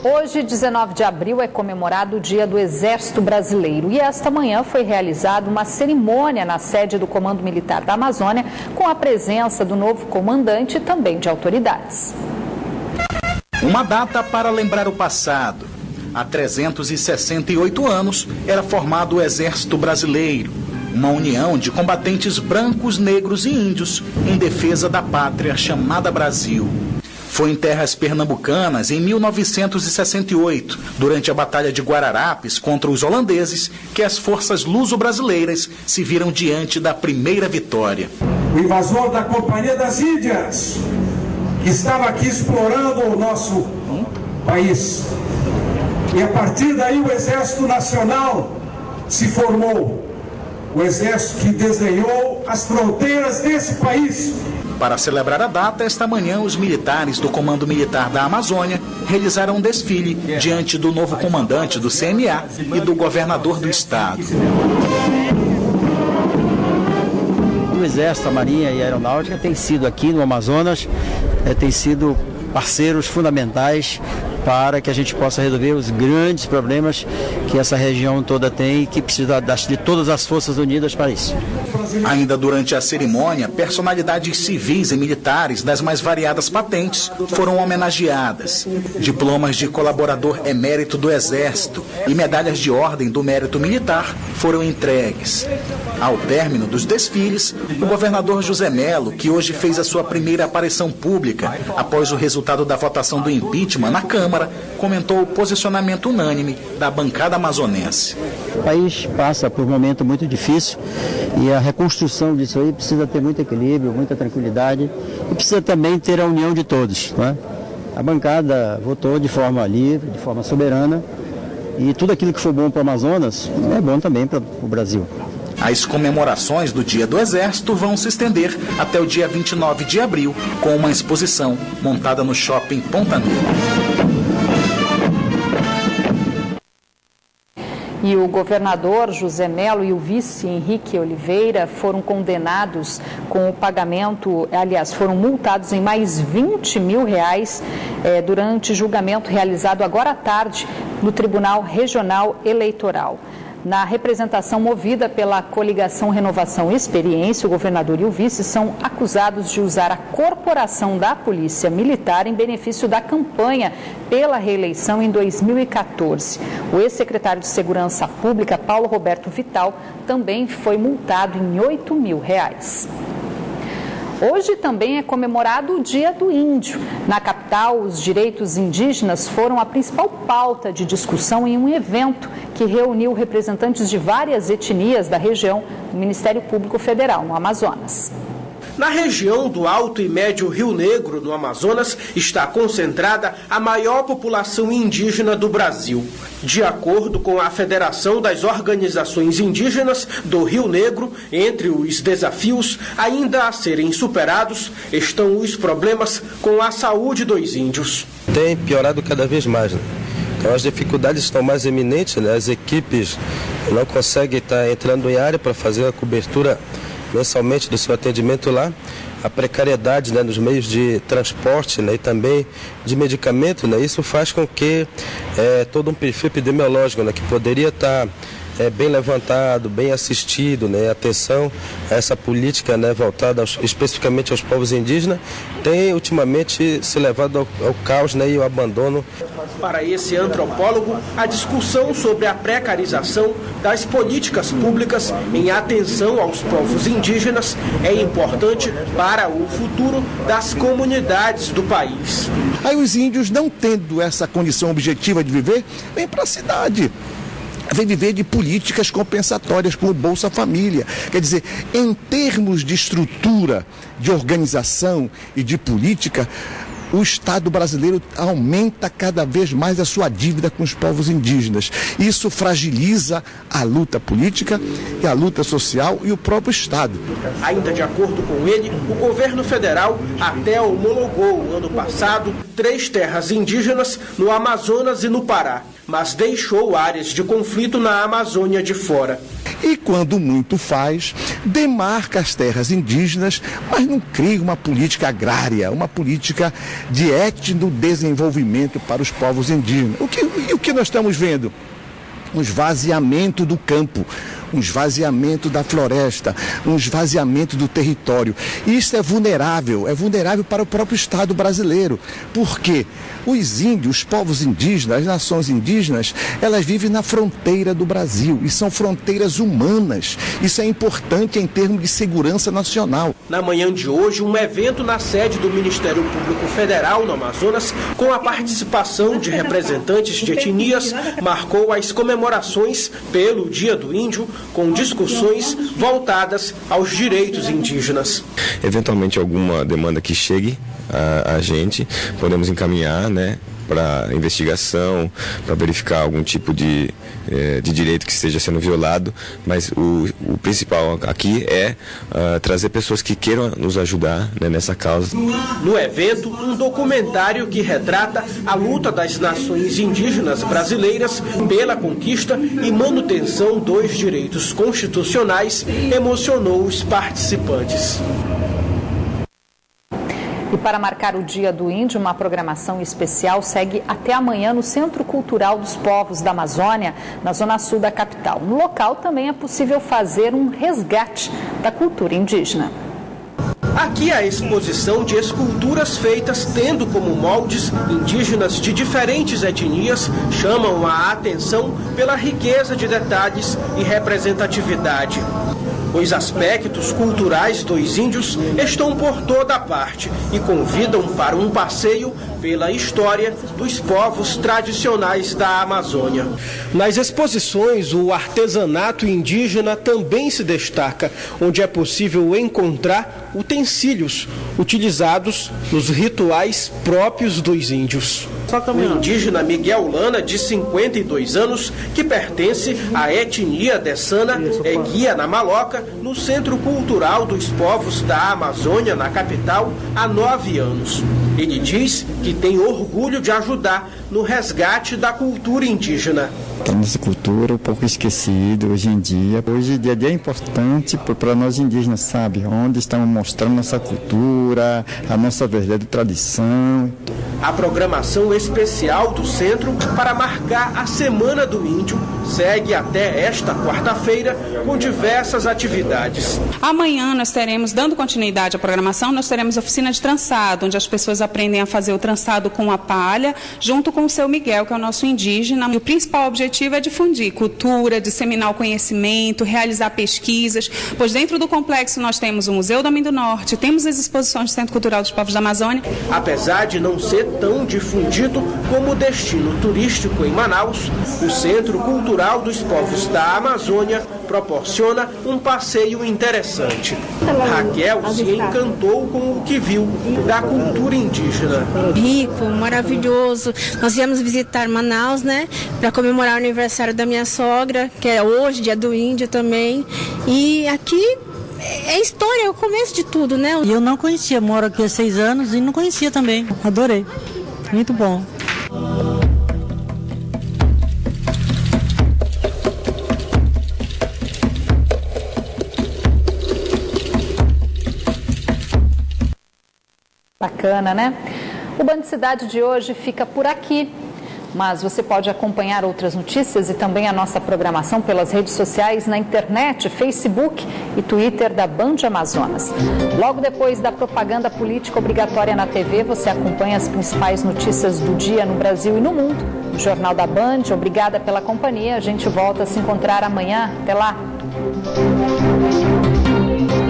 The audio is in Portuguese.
Hoje, 19 de abril, é comemorado o Dia do Exército Brasileiro e esta manhã foi realizada uma cerimônia na sede do Comando Militar da Amazônia com a presença do novo comandante e também de autoridades. Uma data para lembrar o passado. Há 368 anos era formado o Exército Brasileiro, uma união de combatentes brancos, negros e índios em defesa da pátria chamada Brasil. Foi em terras pernambucanas em 1968, durante a Batalha de Guararapes contra os holandeses, que as forças luso-brasileiras se viram diante da primeira vitória. O invasor da Companhia das Índias, que estava aqui explorando o nosso país. E a partir daí o Exército Nacional se formou. O Exército que desenhou as fronteiras desse país. Para celebrar a data, esta manhã, os militares do Comando Militar da Amazônia realizaram um desfile diante do novo comandante do CMA e do governador do estado. O Exército, a Marinha e a Aeronáutica têm sido aqui no Amazonas, têm sido parceiros fundamentais para que a gente possa resolver os grandes problemas que essa região toda tem e que precisa de todas as forças unidas para isso. Ainda durante a cerimônia, personalidades civis e militares das mais variadas patentes foram homenageadas. Diplomas de colaborador emérito do Exército e medalhas de ordem do mérito militar foram entregues. Ao término dos desfiles, o governador José Melo, que hoje fez a sua primeira aparição pública após o resultado da votação do impeachment na Câmara, comentou o posicionamento unânime da bancada amazonense. O país passa por um momento muito difícil e a reconstrução disso aí precisa ter muito equilíbrio, muita tranquilidade e precisa também ter a união de todos, né? A bancada votou de forma livre, de forma soberana e tudo aquilo que for bom para o Amazonas é bom também para o Brasil. As comemorações do Dia do Exército vão se estender até o dia 29 de abril, com uma exposição montada no Shopping Ponta Negra. E o governador José Melo e o vice Henrique Oliveira foram condenados com o pagamento, aliás, foram multados em mais R$20 mil durante julgamento realizado agora à tarde no Tribunal Regional Eleitoral. Na representação movida pela coligação Renovação e Experiência, o governador e o vice são acusados de usar a corporação da Polícia Militar em benefício da campanha pela reeleição em 2014. O ex-secretário de Segurança Pública, Paulo Roberto Vital, também foi multado em R$8 mil. Hoje também é comemorado o Dia do Índio. Na capital, os direitos indígenas foram a principal pauta de discussão em um evento que reuniu representantes de várias etnias da região do Ministério Público Federal, no Amazonas. Na região do Alto e Médio Rio Negro, no Amazonas, está concentrada a maior população indígena do Brasil. De acordo com a Federação das Organizações Indígenas do Rio Negro, entre os desafios ainda a serem superados estão os problemas com a saúde dos índios. Tem piorado cada vez mais, né? Então as dificuldades estão mais eminentes, né? As equipes não conseguem estar entrando em área para fazer a cobertura mensalmente do seu atendimento lá, a precariedade, né, nos meios de transporte, né, e também de medicamento, né, isso faz com que todo um perfil epidemiológico, né, que poderia estar bem levantado, bem assistido, né, atenção a essa política, né, voltada especificamente aos povos indígenas, tem ultimamente se levado ao caos, né, e ao abandono. Para esse antropólogo, a discussão sobre a precarização das políticas públicas em atenção aos povos indígenas é importante para o futuro das comunidades do país. Aí os índios, não tendo essa condição objetiva de viver, vêm para a cidade. Vem viver de políticas compensatórias como Bolsa Família. Quer dizer, em termos de estrutura, de organização e de política, o Estado brasileiro aumenta cada vez mais a sua dívida com os povos indígenas. Isso fragiliza a luta política e a luta social e o próprio Estado. Ainda de acordo com ele, o governo federal até homologou ano passado 3 terras indígenas no Amazonas e no Pará, mas deixou áreas de conflito na Amazônia de fora. E quando muito faz, demarca as terras indígenas, mas não cria uma política agrária, uma política de etnodesenvolvimento para os povos indígenas. O que nós estamos vendo? Um esvaziamento do campo, um esvaziamento da floresta, um esvaziamento do território. Isso é vulnerável para o próprio Estado brasileiro. Por quê? Os índios, os povos indígenas, as nações indígenas, elas vivem na fronteira do Brasil e são fronteiras humanas. Isso é importante em termos de segurança nacional. Na manhã de hoje, um evento na sede do Ministério Público Federal no Amazonas, com a participação de representantes de etnias, marcou as comemorações pelo Dia do Índio, com discussões voltadas aos direitos indígenas. Eventualmente alguma demanda que chegue a gente, podemos encaminhar, para investigação, para verificar algum tipo de direito que esteja sendo violado, mas o principal aqui é trazer pessoas que queiram nos ajudar nessa causa. No evento, um documentário que retrata a luta das nações indígenas brasileiras pela conquista e manutenção dos direitos constitucionais emocionou os participantes. E para marcar o Dia do Índio, uma programação especial segue até amanhã no Centro Cultural dos Povos da Amazônia, na zona sul da capital. No local também é possível fazer um resgate da cultura indígena. Aqui a exposição de esculturas feitas tendo como moldes indígenas de diferentes etnias chamam a atenção pela riqueza de detalhes e representatividade. Os aspectos culturais dos índios estão por toda parte e convidam para um passeio pela história dos povos tradicionais da Amazônia. Nas exposições, o artesanato indígena também se destaca, onde é possível encontrar utensílios utilizados nos rituais próprios dos índios. O indígena Miguel Lana, de 52 anos, que pertence à etnia Dessana, é guia na Maloca, no Centro Cultural dos Povos da Amazônia, na capital, há 9 anos. Ele diz que tem orgulho de ajudar no resgate da cultura indígena. A nossa cultura um pouco esquecida hoje em dia. Hoje dia a dia é importante para nós indígenas, sabe? Onde estamos mostrando nossa cultura, a nossa verdadeira tradição. A programação especial do centro para marcar a Semana do Índio segue até esta quarta-feira com diversas atividades. Amanhã nós teremos, dando continuidade à programação, nós teremos oficina de trançado, onde as pessoas aprendem a fazer o trançado com a palha, junto com o seu Miguel, que é o nosso indígena. E o principal objetivo é difundir cultura, disseminar o conhecimento, realizar pesquisas, pois dentro do complexo nós temos o Museu do Homem do Norte, temos as exposições do Centro Cultural dos Povos da Amazônia. Apesar de não ser tão difundido como destino turístico em Manaus, o Centro Cultural dos Povos da Amazônia proporciona um passeio interessante. Raquel se encantou com o que viu da cultura indígena. Rico, maravilhoso. Nós viemos visitar Manaus, para comemorar o aniversário da minha sogra, que é hoje, Dia do Índio também. E aqui é história, é o começo de tudo, E eu não conhecia, moro aqui há 6 anos e não conhecia também. Adorei. Muito bom. Bacana, né? O Band Cidade de hoje fica por aqui. Mas você pode acompanhar outras notícias e também a nossa programação pelas redes sociais na internet, Facebook e Twitter da Band Amazonas. Logo depois da propaganda política obrigatória na TV, você acompanha as principais notícias do dia no Brasil e no mundo. O Jornal da Band, obrigada pela companhia. A gente volta a se encontrar amanhã. Até lá!